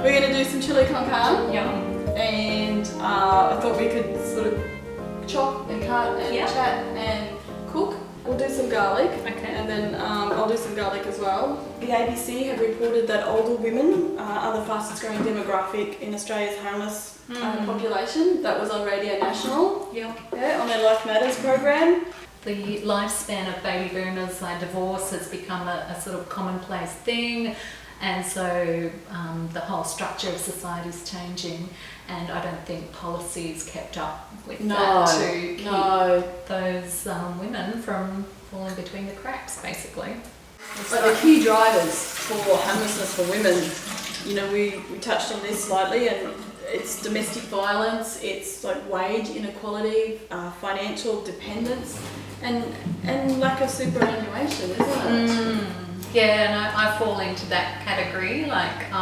We're going to do some chili con carne. Yum. And I thought we could sort of chop and cut and chat and cook. We'll do some garlic, and then I'll do some garlic as well. The ABC have reported that older women are the fastest growing demographic in Australia's homeless population. That was on Radio National, on their Life Matters program. The lifespan of baby boomers, like divorce, has become a sort of commonplace thing, and so the whole structure of society is changing, and I don't think policies kept up with that to keep those women from falling between the cracks, basically. But the key drivers for homelessness for women, you know, we touched on this slightly, and it's domestic violence, it's like wage inequality, financial dependence, and lack of superannuation, isn't it? Yeah, and I fall into that category. Like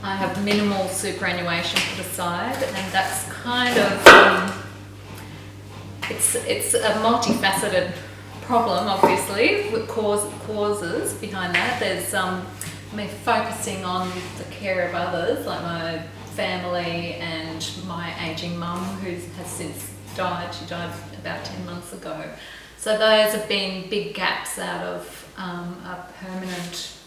I have minimal superannuation put aside, and that's kind of it's a multifaceted problem, obviously, with causes behind that. There's me focusing on the care of others, like my family and my ageing mum, who has since died. She died about 10 months ago. So those have been big gaps out of a permanent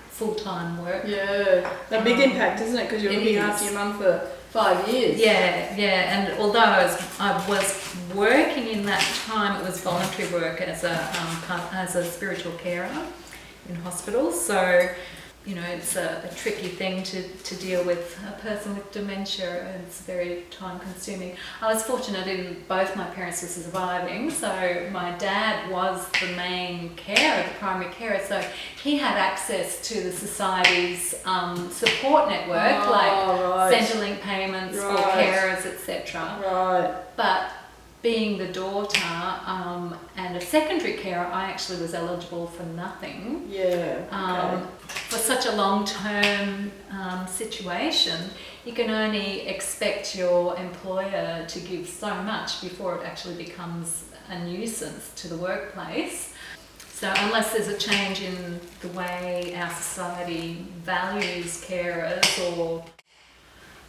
full-time work. Yeah, a big impact, isn't it? Because you're looking after your mum for 5 years. Yeah, and although I was working in that time, it was voluntary work as a spiritual carer in hospitals. So, you know, it's a tricky thing to deal with a person with dementia. It's very time consuming. I was fortunate in both my parents were surviving, so my dad was the main carer, the primary carer, so he had access to the society's support network, Centrelink payments for carers, etc. Right. But being the daughter and a secondary carer, I actually was eligible for nothing. Yeah. For such a long-term situation, you can only expect your employer to give so much before it actually becomes a nuisance to the workplace. So unless there's a change in the way our society values carers, or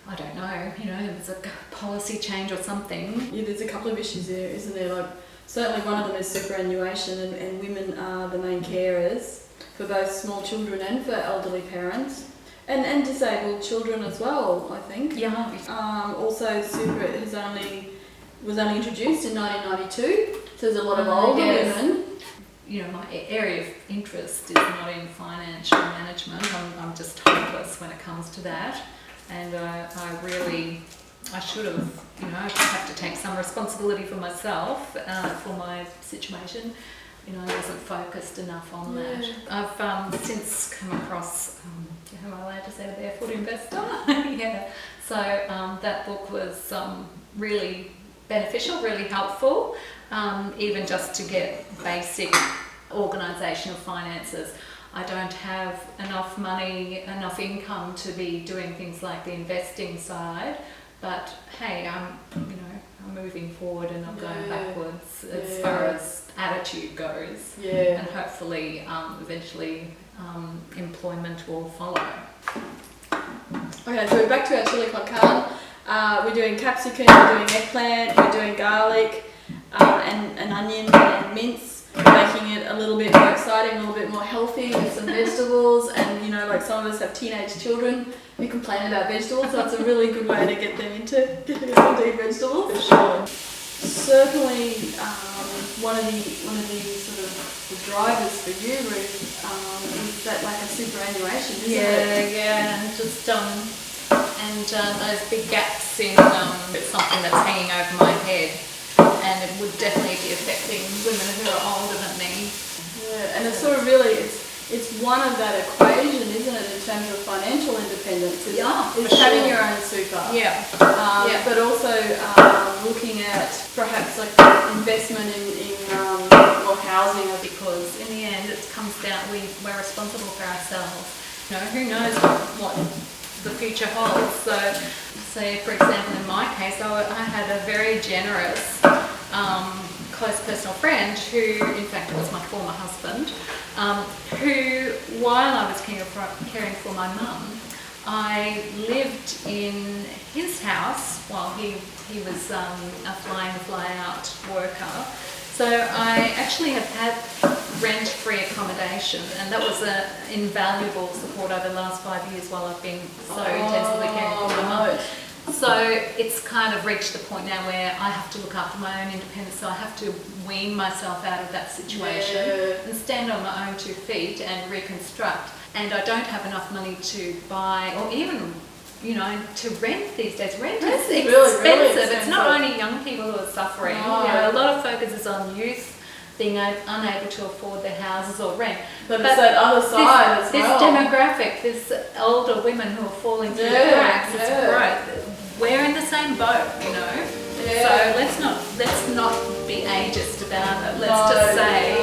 I don't know, you know, there's a policy change or something. Yeah, there's a couple of issues there, isn't there? Like, certainly one of them is superannuation, and women are the main carers for both small children and for elderly parents, and disabled children as well, I think. Yeah. Also, super was only introduced in 1992, so there's a lot of older women. You know, my area of interest is not in financial management. I'm just hopeless when it comes to that. And I should have, you know, I have to take some responsibility for myself, for my situation. You know, I wasn't focused enough on that. I've since come across, am I allowed to say a barefoot investor? Yeah. So that book was really beneficial, really helpful, even just to get basic organisation of finances. I don't have enough money, enough income to be doing things like the investing side, but hey, I'm moving forward and I'm going backwards as far as attitude goes. Yeah. And hopefully, eventually, employment will follow. Okay, so we're back to our chili con carne. We're doing capsicum, we're doing eggplant, we're doing garlic, and onion and mince. Making it a little bit more exciting, a little bit more healthy with some vegetables, and you know, like some of us have teenage children who complain about vegetables, so it's a really good way to get them into eat vegetables. For sure. Certainly, one of the sort of the drivers for you, Ruth, is that lack of superannuation, isn't it? Yeah, and just those big gaps in it's something that's hanging over my head. And it would definitely be affecting women who are older than me. Yeah, and it's sort of really, it's one of that equation, isn't it, in terms of financial independence? It's having your own super. Yeah. But also looking at perhaps like investment in housing. Because in the end it comes down, we're responsible for ourselves. You know, who knows what the future holds. So say, for example, in my case, I had a very generous close personal friend who, in fact, was my former husband, who, while I was caring for my mum, I lived in his house while he was a fly-in, fly-out worker. So I actually have had rent-free accommodation, and that was an invaluable support over the last 5 years while I've been so intensively caring for my mum. So it's kind of reached the point now where I have to look after my own independence, so I have to wean myself out of that situation and stand on my own 2 feet and reconstruct. And I don't have enough money to buy or even, you know, to rent these days. Rent is expensive. Really expensive. It's not only young people who are suffering. No. You know, a lot of focus is on youth being unable to afford their houses or rent. But it's that other side as well. This demographic, this older women who are falling through the cracks, it's right. We're in the same boat, you know. So let's not be ageist about it. Let's just say